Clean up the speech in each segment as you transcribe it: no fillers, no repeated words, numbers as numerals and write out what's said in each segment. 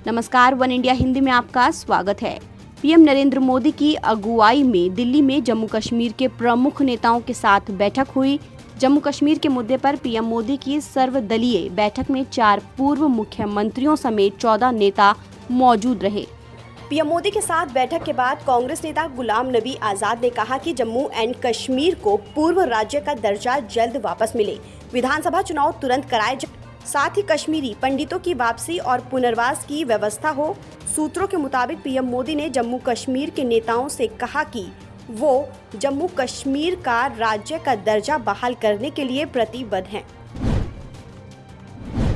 नमस्कार, one India Hindi में आपका स्वागत है। पीएम नरेंद्र मोदी की अगुवाई में दिल्ली में जम्मू कश्मीर के प्रमुख नेताओं के साथ बैठक हुई। जम्मू कश्मीर के मुद्दे पर पीएम मोदी की सर्वदलीय बैठक में 4 पूर्व मुख्यमंत्रियों समेत 14 नेता मौजूद रहे। पीएम मोदी के साथ बैठक के बाद कांग्रेस नेता गुलाम नबी आजाद ने कहा कि जम्मू एंड कश्मीर को पूर्व राज्य का दर्जा जल्द वापस मिले, विधानसभा चुनाव तुरंत कराए, साथ ही कश्मीरी पंडितों की वापसी और पुनर्वास की व्यवस्था हो। सूत्रों के मुताबिक पीएम मोदी ने जम्मू कश्मीर के नेताओं से कहा कि वो जम्मू कश्मीर का राज्य का दर्जा बहाल करने के लिए प्रतिबद्ध हैं।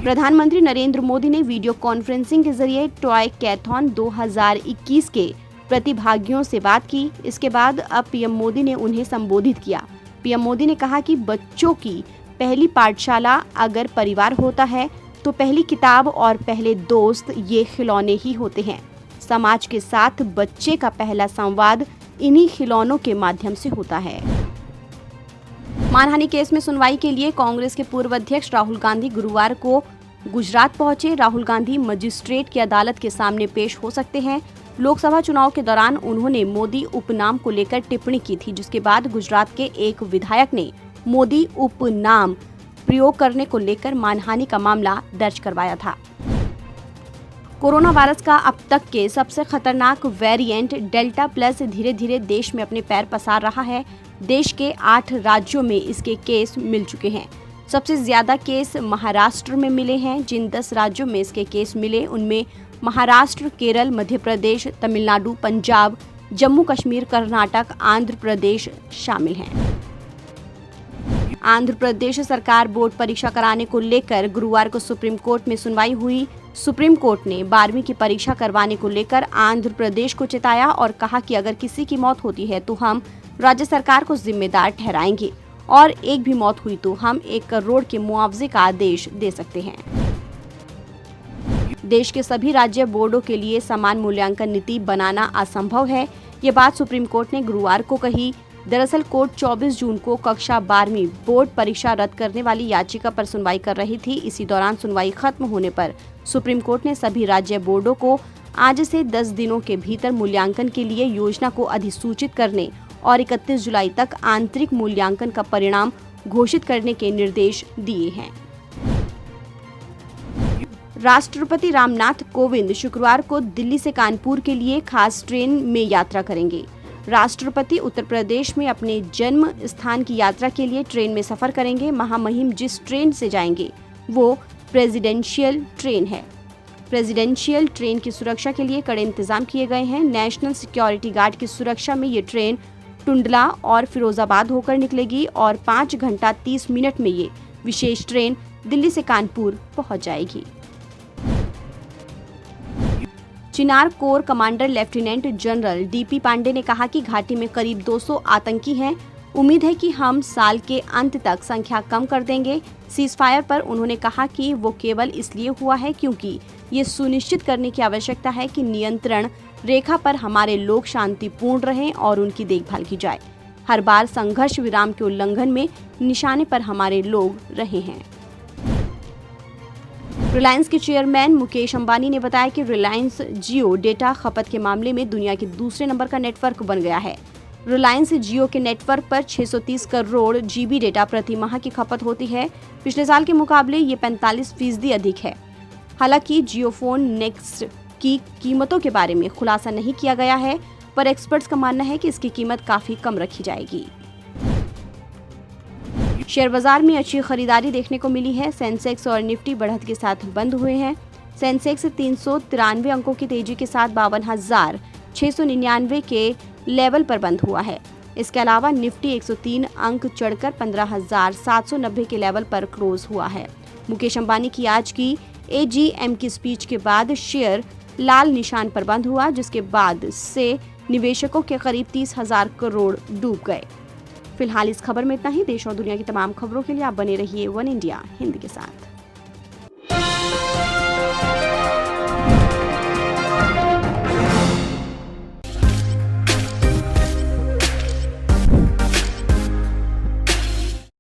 प्रधानमंत्री नरेंद्र मोदी ने वीडियो कॉन्फ्रेंसिंग के जरिए टॉय कैथॉन 2021 के प्रतिभागियों से बात की। इसके बाद अब पीएम मोदी ने उन्हें संबोधित किया। पीएम मोदी ने कहा कि बच्चों की पहली पाठशाला अगर परिवार होता है तो पहली किताब और पहले दोस्त ये खिलौने ही होते हैं। समाज के साथ बच्चे का पहला संवाद इन्हीं खिलौनों के माध्यम से होता है। मानहानि केस में सुनवाई के लिए कांग्रेस के पूर्व अध्यक्ष राहुल गांधी गुरुवार को गुजरात पहुंचे। राहुल गांधी मजिस्ट्रेट की अदालत के सामने पेश हो सकते हैं। लोकसभा चुनाव के दौरान उन्होंने मोदी उपनाम को लेकर टिप्पणी की थी, जिसके बाद गुजरात के एक विधायक ने मोदी उपनाम प्रयोग करने को लेकर मानहानि का मामला दर्ज करवाया था। कोरोना वायरस का अब तक के सबसे खतरनाक वेरिएंट डेल्टा प्लस धीरे धीरे देश में अपने पैर पसार रहा है। देश के 8 राज्यों में इसके केस मिल चुके हैं। सबसे ज्यादा केस महाराष्ट्र में मिले हैं। जिन 10 राज्यों में इसके केस मिले उनमें महाराष्ट्र, केरल, मध्य प्रदेश, तमिलनाडु, पंजाब, जम्मू कश्मीर, कर्नाटक, आंध्र प्रदेश शामिल हैं। आंध्र प्रदेश सरकार बोर्ड परीक्षा कराने को लेकर गुरुवार को सुप्रीम कोर्ट में सुनवाई हुई। सुप्रीम कोर्ट ने 12वीं की परीक्षा करवाने को लेकर आंध्र प्रदेश को चेताया और कहा कि अगर किसी की मौत होती है तो हम राज्य सरकार को जिम्मेदार ठहराएंगे और एक भी मौत हुई तो हम 1 करोड़ के मुआवजे का आदेश दे सकते हैं। देश के सभी राज्य बोर्डों के लिए समान मूल्यांकन नीति बनाना असंभव है। ये बात सुप्रीम कोर्ट ने गुरुवार को कही। दरअसल कोर्ट 24 जून को कक्षा 12वीं बोर्ड परीक्षा रद्द करने वाली याचिका पर सुनवाई कर रही थी। इसी दौरान सुनवाई खत्म होने पर सुप्रीम कोर्ट ने सभी राज्य बोर्डों को आज से 10 दिनों के भीतर मूल्यांकन के लिए योजना को अधिसूचित करने और 31 जुलाई तक आंतरिक मूल्यांकन का परिणाम घोषित करने के निर्देश दिए हैं। राष्ट्रपति रामनाथ कोविंद शुक्रवार को दिल्ली से कानपुर के लिए खास ट्रेन में यात्रा करेंगे। राष्ट्रपति उत्तर प्रदेश में अपने जन्म स्थान की यात्रा के लिए ट्रेन में सफर करेंगे। महामहिम जिस ट्रेन से जाएंगे वो प्रेसिडेंशियल ट्रेन है। प्रेसिडेंशियल ट्रेन की सुरक्षा के लिए कड़े इंतजाम किए गए हैं। नेशनल सिक्योरिटी गार्ड की सुरक्षा में ये ट्रेन टुंडला और फिरोजाबाद होकर निकलेगी और 5 घंटा 30 मिनट में ये विशेष ट्रेन दिल्ली से कानपुर पहुंच जाएगी। Chinar corps commander lieutenant general DP Pandey ने कहा कि घाटी में करीब 200 आतंकी हैं। उम्मीद है कि हम साल के अंत तक संख्या कम कर देंगे। सीजफायर पर उन्होंने कहा कि वो केवल इसलिए हुआ है क्योंकि ये सुनिश्चित करने की आवश्यकता है कि नियंत्रण रेखा पर हमारे लोग शांतिपूर्ण रहें और उनकी देखभाल की जाए। हर बार संघर्ष विराम के उल्लंघन में निशाने पर हमारे लोग रहे हैं। रिलायंस के चेयरमैन मुकेश अंबानी ने बताया कि रिलायंस जियो डेटा खपत के मामले में दुनिया के दूसरे नंबर का नेटवर्क बन गया है। रिलायंस जियो के नेटवर्क पर 630 करोड़ जीबी डेटा प्रति माह की खपत होती है। पिछले साल के मुकाबले ये 45% अधिक है। हालांकि जियोफोन नेक्स्ट की कीमतों के बारे में खुलासा नहीं किया गया है, पर एक्सपर्ट्स का मानना है कि इसकी कीमत काफी कम रखी जाएगी। शेयर बाजार में अच्छी खरीदारी देखने को मिली है। सेंसेक्स और निफ्टी बढ़त के साथ बंद हुए हैं। सेंसेक्स 393 अंकों की तेजी के साथ 52,699 के लेवल पर बंद हुआ है। इसके अलावा निफ्टी 103 अंक चढ़कर 15,790 के लेवल पर क्लोज हुआ है। मुकेश अंबानी की आज की AGM की स्पीच के बाद शेयर लाल निशान पर बंद हुआ, जिसके बाद से निवेशकों के करीब 30,000 करोड़ डूब गए। फिलहाल इस खबर में इतना ही। देश और दुनिया की तमाम खबरों के लिए आप बने रहिए वन इंडिया हिंदी के साथ।